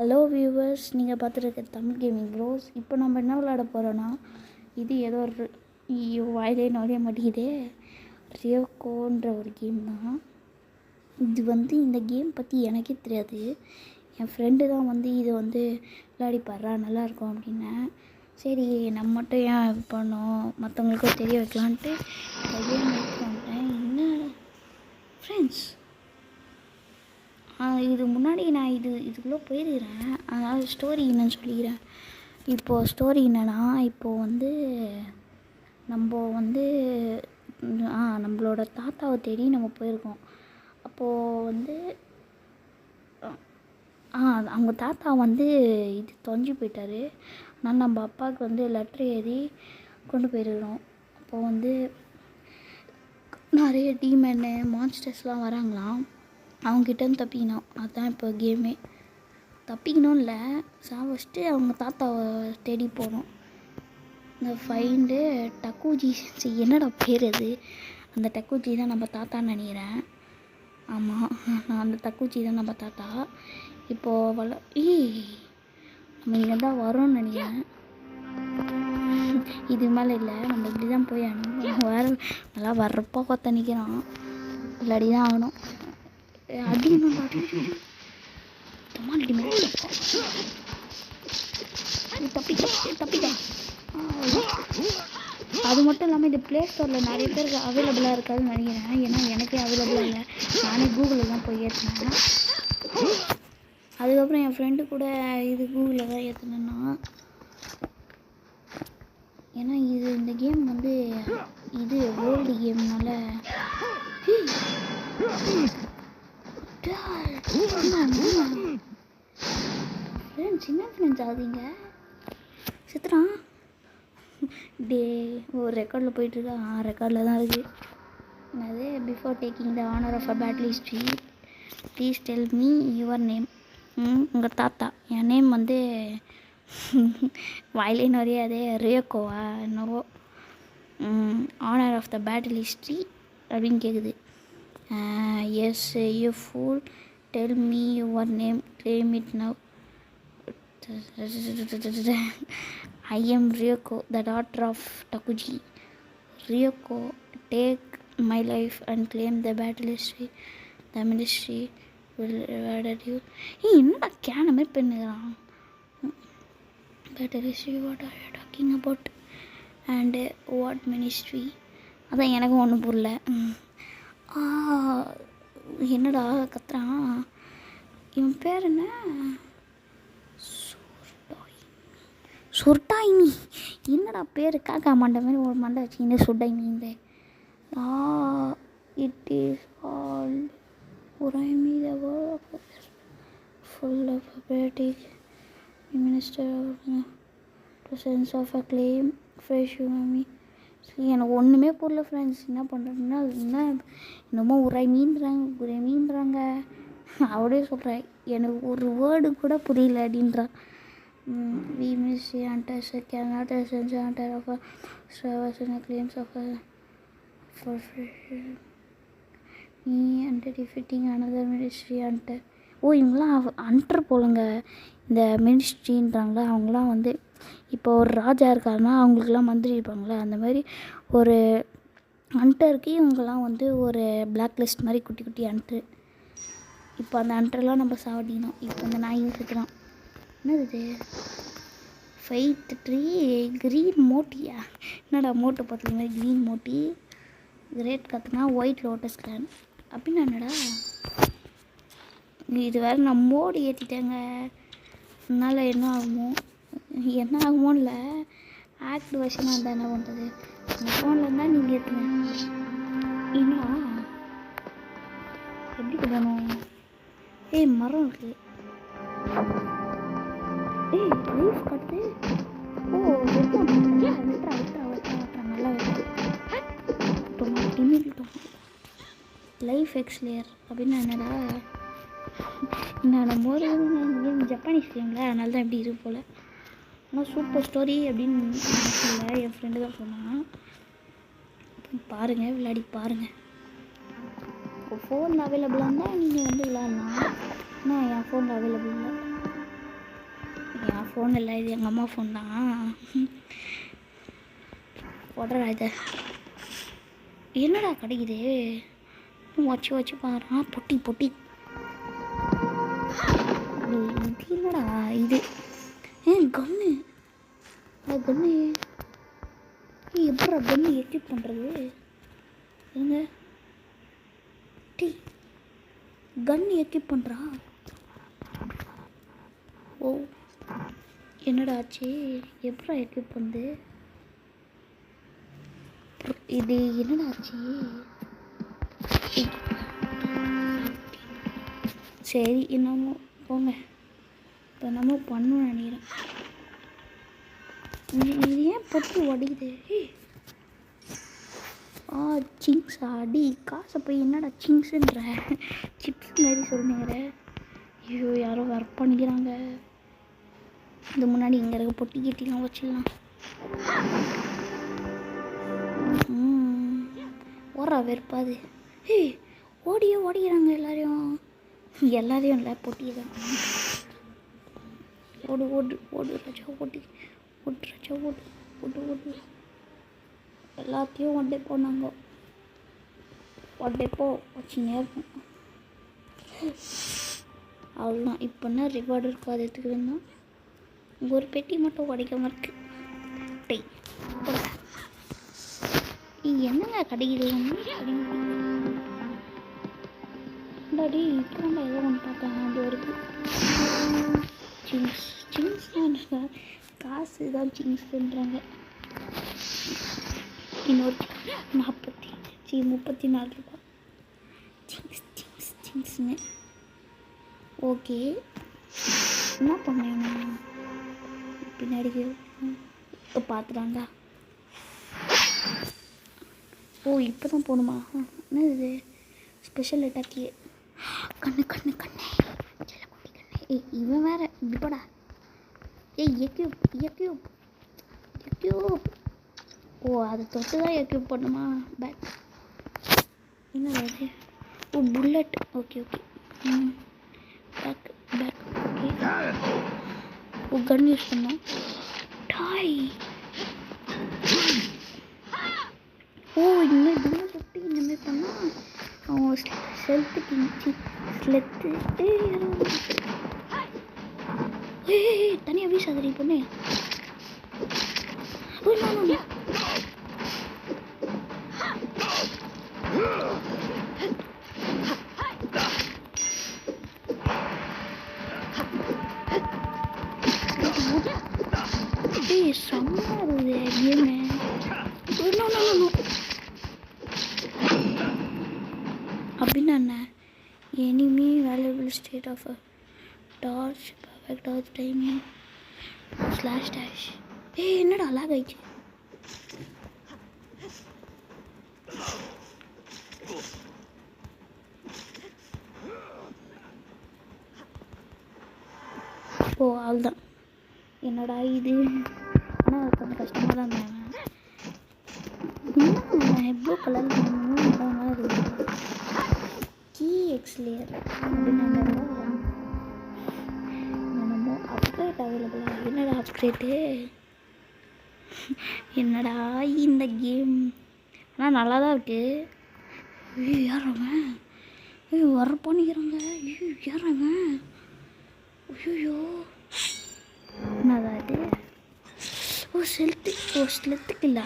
Hello viewers, நீங்கள் பார்த்துருக்க Tamil gaming pros. இப்போ நம்ம என்ன விளையாட போகிறோன்னா, இது ஏதோ ஒரு வாயிலே நுழைய மாட்டேங்குதே, ரியோகோன்ற ஒரு கேம் தான். இது இந்த கேம் பற்றி எனக்கே தெரியாது. என் ஃப்ரெண்டு தான் இதை விளையாடி பாடுறா, நல்லாயிருக்கும் அப்படின்னேன். சரி நம்ம மட்டும் ஏன் இது பண்ணோம், மற்றவங்களுக்கும் தெரிய வைக்கலான்ட்டு கேம் மேக் பண்ணிட்டேன். என்ன ஃப்ரெண்ட்ஸ், இது முன்னாடி நான் இதுக்குள்ளே போயிருக்கிறேன். அதனால் ஸ்டோரி என்னன்னு சொல்லிக்கிறேன். இப்போது ஸ்டோரி என்னென்னா, இப்போது நம்ம நம்மளோட தாத்தாவை தேடி நம்ம போயிருக்கோம். அப்போது அவங்க தாத்தா இது தொலைஞ்சு போயிட்டார். ஆனால் நம்ம அப்பாவுக்கு லெட்ரு எழுதி கொண்டு போயிருக்கிறோம். அப்போது நிறைய டீமன்னு மான்ஸ்டர்ஸ்லாம் வராங்களாம். அவங்ககிட்டேருந்து தப்பிக்கணும். அதுதான் இப்போ கேமே. தப்பிக்கணும் இல்லை, ஃபஸ்ட்டு அவங்க தாத்தாவை தேடி போகணும். இந்த ஃபைண்டு டக்குஜி, என்னடா பேர் அது? அந்த டக்குஜி தான் நம்ம தாத்தான்னு நினைக்கிறேன். ஆமாம், நான் அந்த டக்குஜி தான் நம்ம தாத்தா. இப்போது நம்ம இங்கே தான் வரோன்னு நினைக்கிறேன். இது மேலே இல்லை, நம்ம இப்படி தான் போய் வேறு நல்லா வர்றப்போ கொத்த நிற்கிறான். இல்லாடி தான் ஆகணும். அது மட்டும் இல்லாமல் இது ப்ளே ஸ்டோரில் நிறைய பேருக்கு அவைலபிளாக இருக்காதுன்னு நினைக்கிறேன். ஏன்னா எனக்கே அவைலபிளாக இல்லை. நானே கூகுளில் தான் போய் ஏற்றினேன். அதுக்கப்புறம் என் ஃப்ரெண்டு கூட இது கூகுளில் தான் ஏற்றினேன்னா, ஏன்னா இந்த கேம் இது ஓல்டு கேம்னால சின்ன ஃப்ரெண்ட்ஸ் ஆகுதுங்க. சித்ரான் டே ஒரு ரெக்கார்டில் போயிட்டுருக்கா. ரெக்கார்டில் தான் இருக்குது. என்னது, before taking the honour of a battle history please tell me your name. உங்கள் தாத்தா. என் நேம் வாயிலே நிறைய அதே ரியோகோவா என்னவோ. Honour of the battle history அப்படின்னு கேட்குது. Yes, you fool. Tell me your name. Claim it now. I am Ryoko, the daughter of Takuji. Ryoko, take my life and claim the battle history. The ministry will reward you. என்னடா கேன மாதிரி பண்ணுறான். Battle history, what are you talking about? And what ministry? அதான் எனக்கும் ஒன்றும் புரியல. என்னடா கத்துறான். இவன் பேர் என்ன? சுர்டாயினி. என்னடா பேர்? காக்கா மண்டை மாதிரி ஒரு மண்டை வச்சுக்கின்னு சுர்டாயினி. இட் இஸ் ஆல் உரைமி the world full of apathetic minister sense of a claim fresh யூமி. எனக்கு ஒன்றுமே புரியல ஃப்ரெண்ட்ஸ். என்ன பண்ணுறதுன்னா என்னமோ மீன்றாங்க அப்படியே சொல்கிறேன். எனக்கு ஒரு வேர்டு கூட புரியல அப்படின்றான். We miss unders cannot sense under of serves and claims of for me under defeating another ministry under. இவங்களாம் அண்டர் போலங்க. இந்த மினிஸ்ட்ரின்றாங்களா, அவங்களாம் இப்போ ஒரு ராஜா இருக்காருன்னா அவங்களுக்குலாம் மந்திரி இருப்பாங்களே, அந்த மாதிரி ஒரு அண்டருக்கு இவங்கெல்லாம் ஒரு பிளாக் லிஸ்ட் மாதிரி குட்டி குட்டி அண்டரு. இப்போ அந்த அண்டரெலாம் நம்ம சாவடிக்கணும். இப்போ அந்த நாய் சுற்றுறான். என்னது இது? ஃபைட் ட்ரீ க்ரீன் மோட்டியா? என்னடா மோட்டை பார்த்துக்க மாதிரி க்ரீன் மோட்டி. கிரேட் கற்றுனா ஒயிட் லோட்டஸ் கிளான் அப்படின்னா என்னடா? இது வேறு நான் மோடி ஏற்றிட்டேங்க. அதனால் என்ன ஆகுமோ இல்லை, ஆக்ட் வருஷனாக இருந்தால் என்ன பண்ணுறது? உங்கள் ஃபோனில் இருந்தால் நீங்கள் ஏற்றுங்க. ஏன்னா எப்படி சொல்லணும்? மரம் இருக்குது. லைஃப் கட்டு. நல்லா லைஃப் எக்ஸ்லேயர் அப்படின்னா என்னடா? நான் போது ஜப்பானீஸ் கேமில், அதனால தான் எப்படி இருக்கு போல். ஆனால் சூப்பர் ஸ்டோரி அப்படின்னு சொல்ல என் ஃப்ரெண்டு தான் சொன்னான். பாருங்கள், விளையாடி பாருங்கள். இப்போ ஃபோன் அவைலபிளாக இருந்தால் நீங்கள் விளையாடலாம். ஆனால் என் ஃபோனில் அவைலபிள் இல்லை. ஃபோன் இல்லை, இது எங்கள் அம்மா ஃபோன் தான். உடறா இதை. என்னடா கிடைக்குது? வச்சு பாரு. பொட்டி பொட்டி. இது என்னடா இது? கன்னு. கன்னு எப்படா கன்னு எக்யூப் பண்ணுறது? எங்க டீ கன் எக்யூப் பண்ணுறா? ஓ என்னடா ஆச்சு? எப்படா எக்யூப் பண்ணுது இது? என்னடா ஆச்சு? சரி என்னமோ போங்க. இப்போ என்னமோ பண்ணணும்னு நினைக்கிறேன். இது ஏன் பொட்டி உடையுது? சிங்ஸ் அடி காசை போய் என்னடா சிங்ஸுன்ற சிப்ஸ் மாரி சொல்லுங்கிற. ஐயோ யாரோ ஒர்க் பண்ணிக்கிறாங்க. இது முன்னாடி இங்கே இருக்க பொட்டி கிட்டிலாம் வச்சிடலாம். ஓடுறா வெறுப்பாது. ஓடிக்கிறாங்க எல்லாரையும் இல்லை, பொட்டி தான். ஓடு ராஜா ஓடு ராஜா ஓடு. எல்லாத்தையும் ஒட்டே போனாங்க. ஒட்டே வச்சுனே இருக்கும். அவ்வளோதான். இப்போ என்ன ரிவார்டு இருக்கும் அது எடுத்துக்கிறேன்னா ஒரு பெட்டி மட்டும் உடைக்காம இருக்கு. டெய் என்னங்க கிடைக்குது? டாடி இப்போ ஏதோ ஒன்று பார்த்தேன். அது வருது. சிங்ஸ் தான் காசு தான் சிங்ஸ்ன்றாங்க. இன்னொரு 34 ரூபா சிங்ஸ்னு. ஓகே என்ன பண்ணேன் பின்னாடி பார்த்துறாங்க. ஓ இப்போ தான் போகணுமா? என்ன இது ஸ்பெஷல் அட்டாக்கி? கண்ணு இவன் வேற இப்படா. எக்யூப். ஓ அதை தொட்டு தான் எக்யூப் பண்ணுமா? பேக் என்ன அது? Oh bullet. Okay back okay. Oh gun use பண்ணோம். டாய். ஓ இனிமேல் கன் தொட்டு இனிமேல் பண்ணால் அவன் ஸ்லெத்து தனியாக வீசாதடி பொண்ணு. செம்மையா இருக்குது கேமு. அப்படின்னா என்ன? Enemy valuable state of torch perfect torch timing /dash. என்னடா லாக் ஆயிடுச்சு? ஓ அவ்வளோதான். என்னடா இது? ஆனால் கொஞ்சம் கஷ்டமாக தான் இருந்தாங்க. எவ்வளோ கலர் கீ எக்ஸ்லேயர் அப்படின்னு என்னமோ அப்கிரேட் அவைலபிளாக. என்னடா அப்கிரேட்டு? என்னடா இந்த கேம்? ஆனால் நல்லா தான் இருக்கு. யாரவன் வர பண்ணிக்கிறாங்க. யாரவன்? ஐயோ என்னதான் இது? ஸ்லெத்துக்குல்லா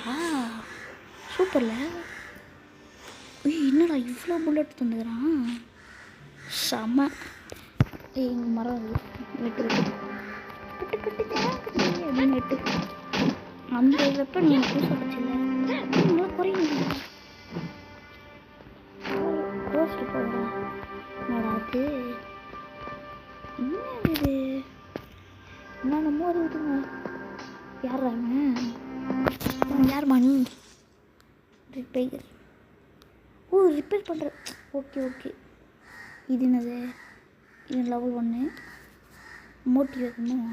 சூப்பர்ல. என்னடா இவ்வளோ புல்லட் தந்துக்கிறான்? செம்ம. எங்கள் மரம் வெட்டு அப்படின்னு வெட்டு. அந்த வெப்பன் எனக்கு புதுசாக வச்சுல நல்லா குறையுது. ரோஸ்ட் போடுறா என்னடா அது? என்ன இது? என்னென்னமோ இருக்குதுங்க. யார் மணி ரிப்பேர்? ஓ ரிப்பேர் பண்ணுற. ஓகே இது என்னது? இது லெவல் 1 மோட்டி வைக்கணும்.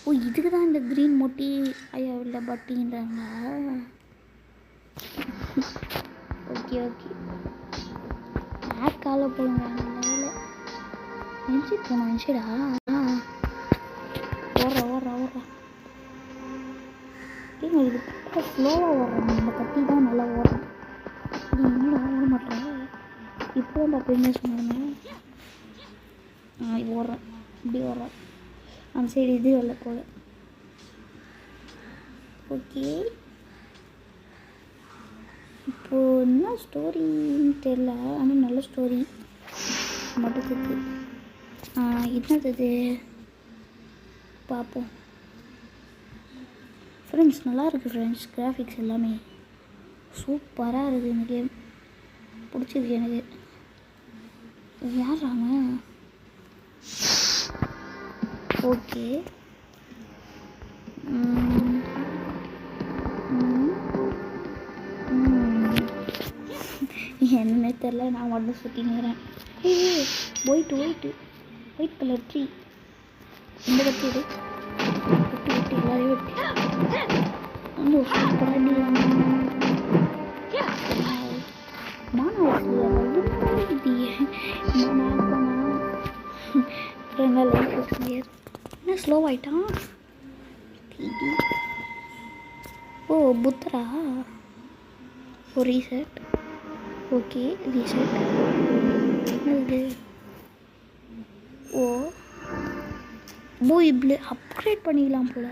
ஓ இதுக்கு தான் இந்த க்ரீன் மோட்டி ஐயா இல்லை பட்டின்றாங்க. ஓகே காலை போடுங்க. நல்ல வேலை நினச்சிட்டு போனோம் நினச்சிடா. ஓடுறா ஏங்க இது ஸ்லோவாக ஓடுறாங்க. இந்த கத்தி தான் நல்லா ஓடுறேன். இது என்னடா ஓட மாட்டேன். இப்போ தான் பார்ப்பீங்க சொன்னாங்க. இது ஓடுறேன், இப்படி ஓடுறேன். அந்த சைடு இது வரல போல. ஓகே, இப்போது என்ன ஸ்டோரின்னு தெரியல, ஆனால் நல்ல ஸ்டோரி மட்டும் இருக்கு. என்னது இது பார்ப்போம். ஃப்ரெண்ட்ஸ் நல்லா இருக்குது ஃப்ரெண்ட்ஸ். கிராஃபிக்ஸ் எல்லாமே சூப்பராக இருக்குது. இந்த கேம் பிடிச்சிருக்கு எனக்கு. யாராங்க? ஓகே, என்னன்னே தெரில, நான் மட்டும் சுற்றினுக்கிறேன். White colour tree. இந்த கட்டி வெட்டி எல்லாரையும் வெட்டி சூப்பராக என்ன ஸ்லோ ஆகிட்டான். ஓ புத்தரா. ஓ ரீசெட். Okay reset. என்னது? ஓ இப்படி அப்கிரேட் பண்ணிக்கலாம் போல்.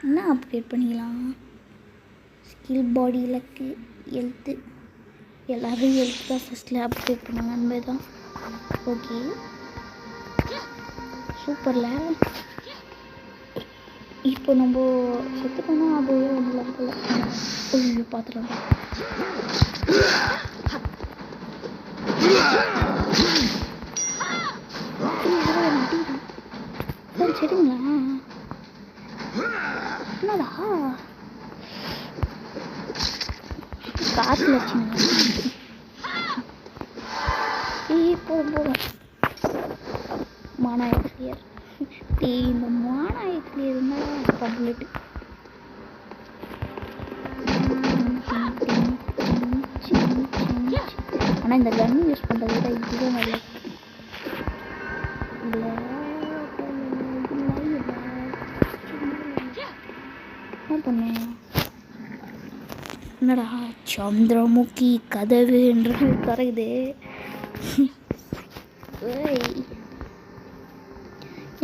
என்ன அப்கிரேட் பண்ணிக்கலாம்? ஸ்கில், பாடி, லக்கு, ஹெல்த்து. எல்லோரும் ஹெல்த் தான் ஃபஸ்ட்டில் அப்கிரேட் பண்ணுவாங்க. அந்த மாதிரி தான். ஓகே சூப்பரில். இப்போ நம்ம செத்துட்டோம்னா அதுவே வந்துடலாம் போல். ஐயோ பார்த்துலாம். சரிங்களா? என்னடா காற்றுல வச்சுங்க. போதும் மானாய கிளியர். இந்த மானாய கிளியர்னா பப்ளிட்டு. ஆனால் இந்த கன் யூஸ் பண்ணுறத விட இதுதான் நல்லது. என்ன பண்ணேன்? என்னடா சந்திரமுகி கதவுன்ற தரகுது.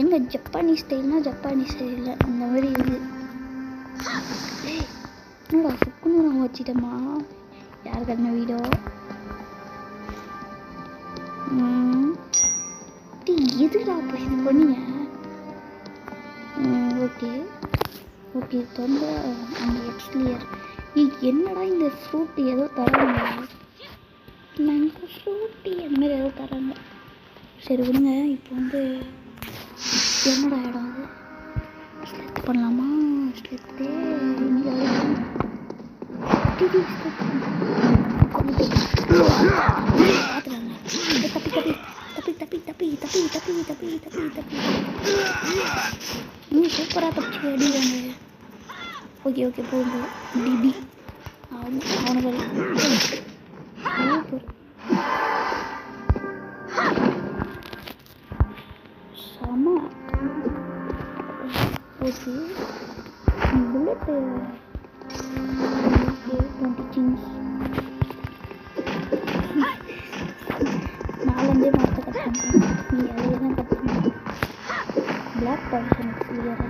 எங்க ஜப்பானீஸ் ஸ்டைல்னா ஜப்பானீஸ் ஸ்டைலில் அந்த மாதிரி இருக்குது. என்னடா சுக்குன்னு நான் வச்சிட்டோமா? யார் கட்டின வீடோ? எதுடா அப்போ இது பண்ணீங்க? ஓகே தொந்த அந்த எக்ஸ்லியர். என்னடா இந்த ஃப்ரூட்டு ஏதோ தராங்க. மேங்கோ ஃப்ரூட்டி அந்த மாதிரி ஏதோ தராங்க. சரி விடுங்க. இப்போ வந்து என்னடா இடம் அது? ஸ்லெத் பண்ணலாமா? ஸ்லெத்து சூப்பராக தப்பிச்சு அடிவாங்க. ஓகே போகும் டிபி அவனுக்கு சூப்பர். செம. Okay bullet. ஓகே 20 சிங்ஸ். 4 மாதத்தை கட் பண்ணுறேன். நீ அதிலே தான் கட் பண்ணுறேன். பிளாக் பாய்சன் கிளியராக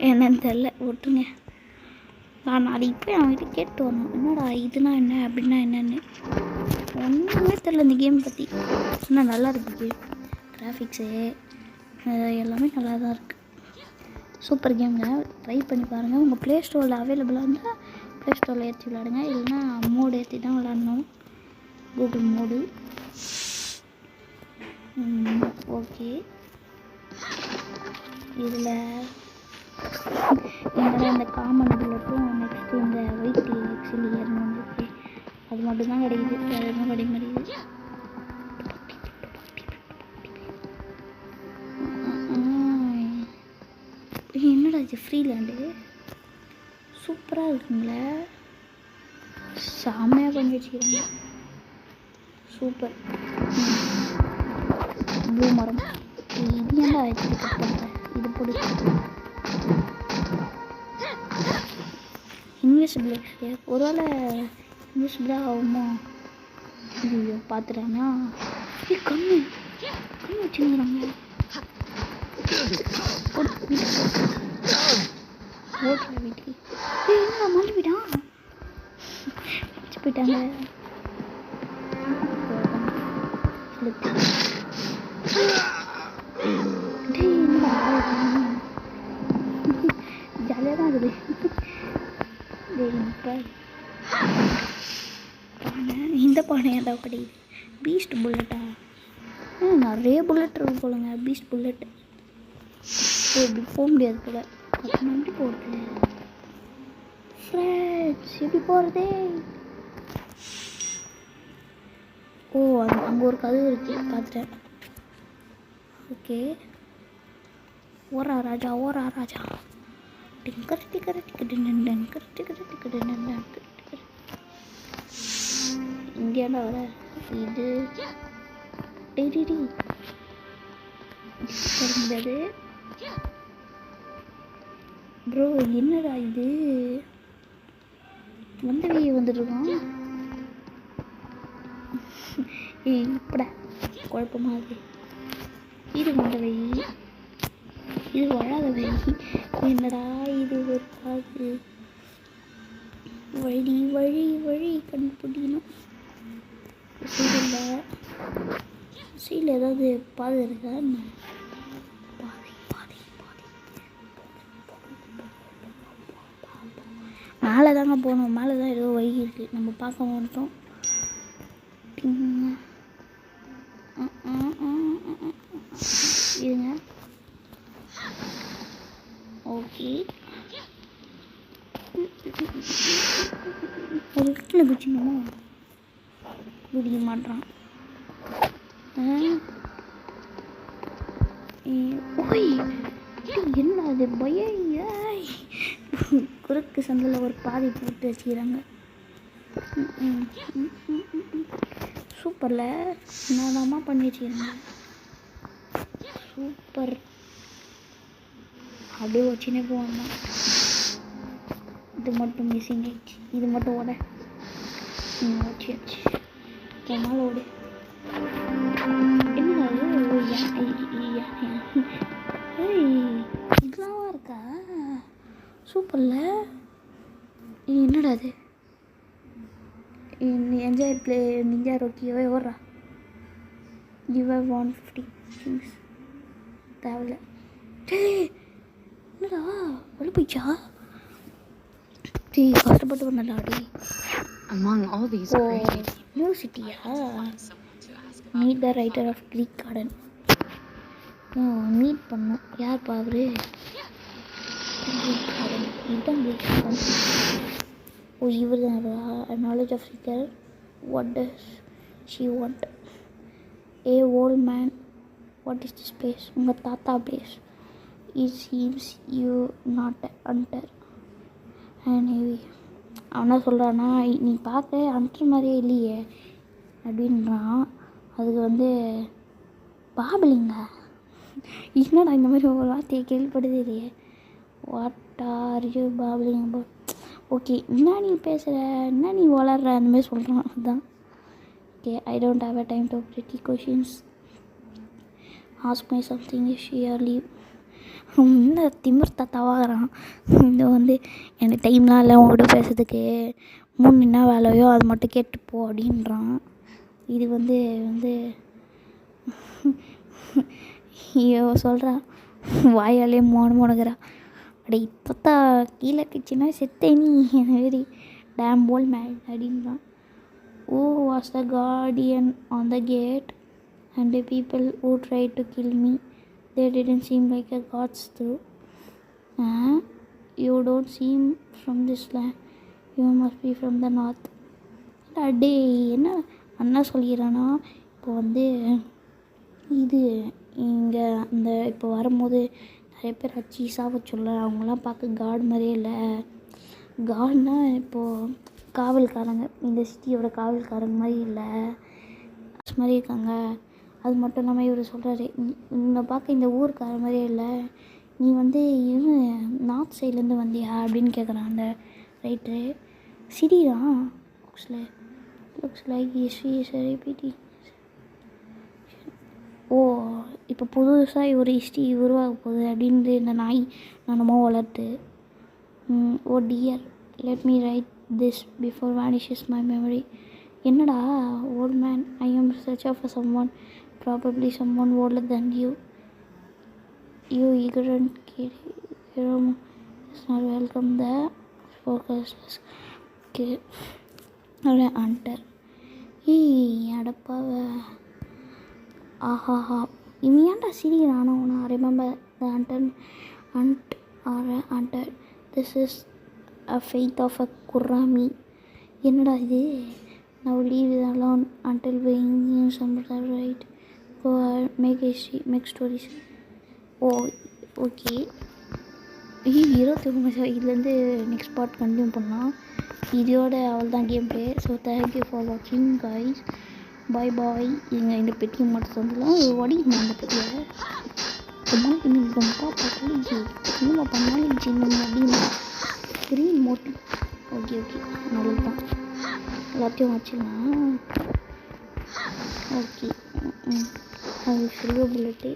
என்னன்னு தெரில, விட்டுருங்க. நான் அது இப்போ அவங்ககிட்ட கேட்டு வரணும். என்னடா இதுனா என்ன அப்படின்னா என்னென்னு ஒன்றுமே தெரில இந்த கேம் பற்றி. ஆனால் நல்லா இருக்குது கேம். கிராஃபிக்ஸு எல்லாமே நல்லா தான் இருக்குது. சூப்பர் கேம்ங்க. ட்ரை பண்ணி பாருங்கள். உங்கள் ப்ளே ஸ்டோரில் அவைலபிளாக இருந்தால் ப்ளே ஸ்டோரில் ஏற்றி விளாடுங்க. இல்லைன்னா மோடு ஏற்றி தான் விளாடணும், கூகுள் மோடு. ஓகே இதில் இந்த காமன் புல்லட்டும் நெக்ஸ்ட்டு இந்த ஒயிட் எக்ஸிலியர்னு வந்துருக்கு. அது மட்டும்தான் கிடைக்குது, வேறு எதுவும் கிடைக்க மாட்டேங்குது. என்னடா இது ஃப்ரீலேண்டு சூப்பராக இருக்குங்களே. செம்மையாக பண்ணி வச்சுக்கிறாங்க. சூப்பர். ப்ளூ மரம். இது ஏன்டா வச்சுட்டு கட் பண்ணுறேன்? இது போடு. இன்விசிபிள். ஒருவேளை இன்விசிபிளாக ஆகுமோ? ஐயோ பார்த்துட்டானா? கண்ணு வச்சுருங்கிறாங்க. ஓட்டுற வீட்டுக்கு என்ன மாட்டி போயிட்டான். வச்சு போயிட்டாங்க. ஜாலியாக தான் இருக்குது. இந்த பானை ஏன்டா கிடைக்குது? பீஸ்ட் புல்லட்டா? நிறைய புல்லட் இருக்கு போலங்க. பீஸ்ட் புல்லட் இப்படி போக முடியாது போல. அப்புறம் எப்படி போகிறது ஃப்ரெண்ட்ஸ்? எப்படி போகிறது? ஓ அங்கே ஒரு கதவு இருக்குது, பார்த்துட்டேன். ஓகே, ஓரா ராஜா ஓரா ராஜா. Tinker ticker ticker tinker ticker ticker tinker. இங்கேடா வர இது முடியாது ப்ரோ. என்னடா இது? வந்தவையே வந்துட்டுருக்கான். இப்படா குழப்பமா இருக்கு. இது வந்தவை, இது வராதவை. என்னடா இது? ஒரு காது வழி வழி வழி கண்டுபிடிக்கணும். சீல ஏதாவது பாதை இருக்கா? பாதை பாதை பாதை மேலே தாங்க போகணும். மேலே தான் ஏதோ வழி இருக்குது, நம்ம பார்க்க மாட்டோம். இருங்க. ஓகே, ஒரு இடத்துல குச்சிக்கணுமா? குடிக்க மாட்டான். என்ன அது? பயம். குறுக்கு சந்தில் ஒரு பாதி போட்டு வச்சுக்கிறாங்க. சூப்பரில் என்னதாம்மா பண்ணி வச்சுக்கிறாங்க. சூப்பர். அப்படியே வச்சுனே போவாங்க. இது மட்டும் மிஸ்ஸிங் ஆயிடுச்சு. இது மட்டும் ஓட வச்சு மேலே ஓடு. என்னடா இதெல்லாம் இருக்கா? சூப்பரில். என்னடா அது? என்ஜாய் பிளே நிஞ்சா ரோக்கியோவே ஓடுறா. கிவ் 150 திங்ஸ் தேவையில்ல. என்னடா வெளில போயிச்சா? கஷ்டப்பட்டு வந்தாடி. யூனிவர்சிட்டியா? Meet the writer of Greek garden. Meet பண்ணோம். யார் பாவரு? Greek garden. இதுதான் க்ரீக் கார்டன். ஓ இவர் தான். Knowledge of figure. What does she want? A old man. What is this place? உங்கள் தாத்தா place. It seems you not under. அவனா சொல்கிறான்னா, நீ பார்க்க அண்டர் மாதிரியே இல்லையே அப்படின்றான். அதுக்கு வந்து பாபலிங்க. என்னடா இந்த மாதிரி ஒரு வார்த்தையை கேள்விப்படுது இல்லையே. What are you babbling about? Okay, என்ன நீ பேசுகிற, என்ன நீ வளர்ற, அந்த மாதிரி சொல்கிறான். அதுதான். Okay, I don't have a time to pretty questions. Ask my something is shear leave. இந்த திமிர் தாத்தாவாகிறான். இந்த வந்து எனக்கு டைம்லாம் இல்லை உங்கள்கிட்ட பேசுறதுக்கு. என்ன வேலையோ அது மட்டும் கேட்டுப்போ அப்படின்றான். இது வந்து ஐயோ சொல்கிறா. வாயாலே மோனுகிறா. அப்படி தாத்தா கீழே கிச்சின்னா செத்தே நீ வெரி டேம் போல் மேட் அப்படின்றான். Oh was the guardian on the gate and the people who tried to kill me, they didn't seem like a gods though. You don't seem from this land, you must be from the north. அடே என்ன அண்ணா சொல்லிக்கிறானா? இப்போ வந்து இது இங்கே இந்த இப்போ வரும்போது நிறைய பேர் அச்சி சாவ சொல்ல, அவங்களாம் பார்க்க காட் மாதிரியே இல்லை. காட்னா இப்போது காவல்காரங்க, இந்த சிட்டியோட காவல்காரங்க மாதிரி இல்லை மாதிரி இருக்காங்க. அது மட்டும் இல்லாமல் இவர் சொல்கிறாரு, உன்னை பார்க்க இந்த ஊருக்கார மாதிரியே இல்லை, நீ வந்து நார்த் சைட்லேருந்து வந்தியா அப்படின்னு கேட்குறான் அந்த ரைட்டரு. சிரிதான். Looks like history is repeating. Oh, இப்போ புதுசாக ஒரு ஹிஸ்ட்ரி உருவாக போகுது அப்படின்ட்டு இந்த நாய் நானமோ வளர்த்து. Oh dear, let me write this before vanishes my memory. என்னடா old man, I am search of someone, probably someone older then you. You ignorant kid, is not welcome the focus. Okay, ஒரு under. அடப்பாவ. ஆஹாஹா, இவன் ஏன்டா சிரிக்கிறானோ? நான் remember the under this is a faith of a குர்ராமி. என்னடா இது? Now leave it alone until bringing some right. Go make history, make stories. O okay, 21 இதுலேருந்து நெக்ஸ்ட் பார்ட் கண்டினியூ பண்ணலாம். இதோட அவள் தான் game play. So thank you for வாட்சிங் guys. பாய் பாய். இந்த பெட்டியை மட்டும் சொல்லலாம், உடைக்கணும் அந்த பெட்டியை. ரொம்ப பார்த்து சினிமா பண்ணாலும் சின்ன அப்படின்னு ஸ்க்ரீன் மோட்டி. ஓகே நல்லது தான், எல்லாத்தையும் வச்சிடலாம். ஓகே, அது சில்வர் புல்லட்டு.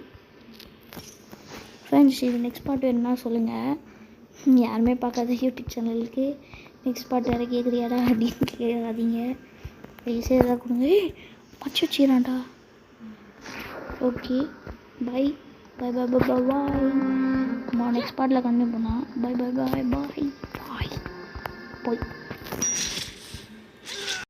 ஃப்ரெண்ட்ஸ், இது நெக்ஸ்ட் பார்ட் வேணும்னா சொல்லுங்கள். யாருமே பார்க்காத யூடியூப் சேனலுக்கு நெக்ஸ்ட் பார்ட் வேறு கேட்குறியாடா அப்படின்னு கேட்காதீங்க. வயசே எதாவது கொடுங்க. மச்சு வச்சுக்கிறான்டா. ஓகே, பை பாய் பாய் பாய் பாய் பாய். நம்ம நெக்ஸ்ட் பார்ட்டில் கண்டினியூ பண்ணலாம். பாய் பாய் பாய் பாய் பாய் பாய்.